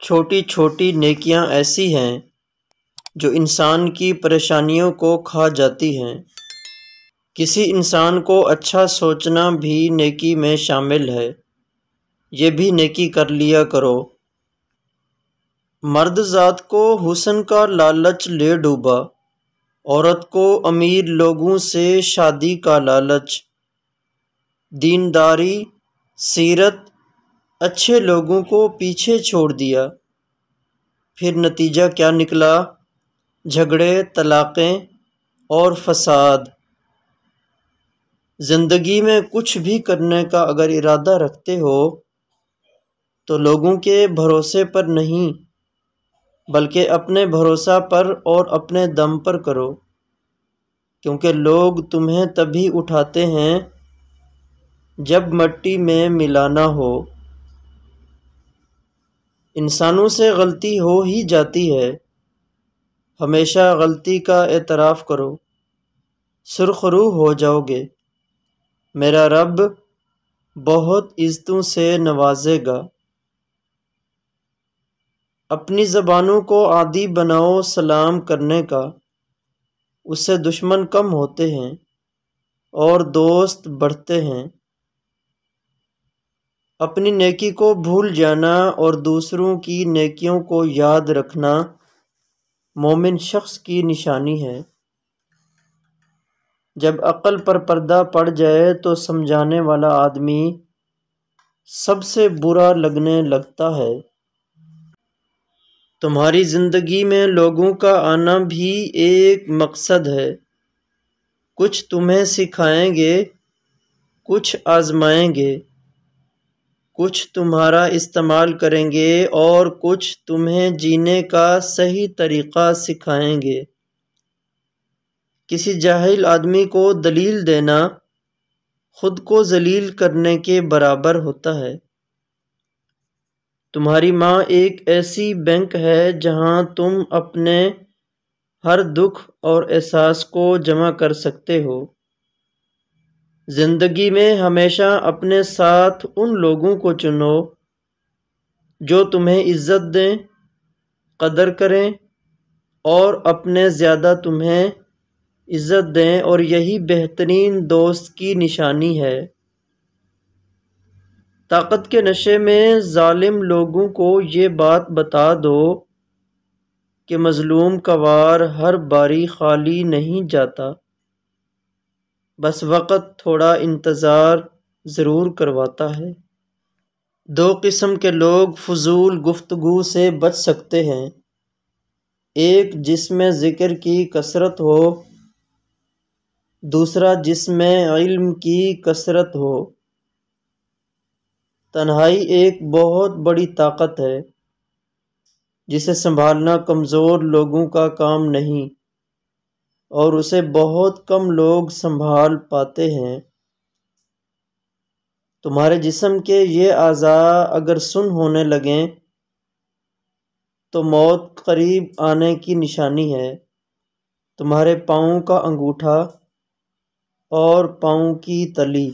چھوٹی چھوٹی نیکیاں ایسی ہیں جو انسان کی پریشانیوں کو کھا جاتی ہیں۔ کسی انسان کو اچھا سوچنا بھی نیکی میں شامل ہے، یہ بھی نیکی کر لیا کرو۔ مرد ذات کو حسن کا لالچ لے ڈوبا، عورت کو امیر لوگوں سے شادی کا لالچ۔ دینداری، سیرت، اچھے لوگوں کو پیچھے چھوڑ دیا، پھر نتیجہ کیا نکلا؟ جھگڑے، طلاقیں اور فساد۔ زندگی میں کچھ بھی کرنے کا اگر ارادہ رکھتے ہو تو لوگوں کے بھروسے پر نہیں بلکہ اپنے بھروسہ پر اور اپنے دم پر کرو، کیونکہ لوگ تمہیں تبھی اٹھاتے ہیں جب مٹی میں ملانا ہو۔ انسانوں سے غلطی ہو ہی جاتی ہے، ہمیشہ غلطی کا اعتراف کرو، سرخ روح ہو جاؤ گے، میرا رب بہت عزتوں سے نوازے گا۔ اپنی زبانوں کو عادی بناؤ سلام کرنے کا، اس سے دشمن کم ہوتے ہیں اور دوست بڑھتے ہیں۔ اپنی نیکی کو بھول جانا اور دوسروں کی نیکیوں کو یاد رکھنا مومن شخص کی نشانی ہے۔ جب عقل پر پردہ پڑ جائے تو سمجھانے والا آدمی سب سے برا لگنے لگتا ہے۔ تمہاری زندگی میں لوگوں کا آنا بھی ایک مقصد ہے، کچھ تمہیں سکھائیں گے، کچھ آزمائیں گے، کچھ تمہارا استعمال کریں گے اور کچھ تمہیں جینے کا صحیح طریقہ سکھائیں گے۔ کسی جاہل آدمی کو دلیل دینا خود کو ذلیل کرنے کے برابر ہوتا ہے۔ تمہاری ماں ایک ایسی بینک ہے جہاں تم اپنے ہر دکھ اور احساس کو جمع کر سکتے ہو۔ زندگی میں ہمیشہ اپنے ساتھ ان لوگوں کو چنو جو تمہیں عزت دیں، قدر کریں اور اپنے زیادہ تمہیں عزت دیں، اور یہی بہترین دوست کی نشانی ہے۔ طاقت کے نشے میں ظالم لوگوں کو یہ بات بتا دو کہ مظلوم کا وار ہر باری خالی نہیں جاتا، بس وقت تھوڑا انتظار ضرور کرواتا ہے۔ دو قسم کے لوگ فضول گفتگو سے بچ سکتے ہیں، ایک جس میں ذکر کی کثرت ہو، دوسرا جس میں علم کی کثرت ہو۔ تنہائی ایک بہت بڑی طاقت ہے جسے سنبھالنا کمزور لوگوں کا کام نہیں، اور اسے بہت کم لوگ سنبھال پاتے ہیں۔ تمہارے جسم کے یہ اعضاء اگر سن ہونے لگیں تو موت قریب آنے کی نشانی ہے۔ تمہارے پاؤں کا انگوٹھا اور پاؤں کی تلی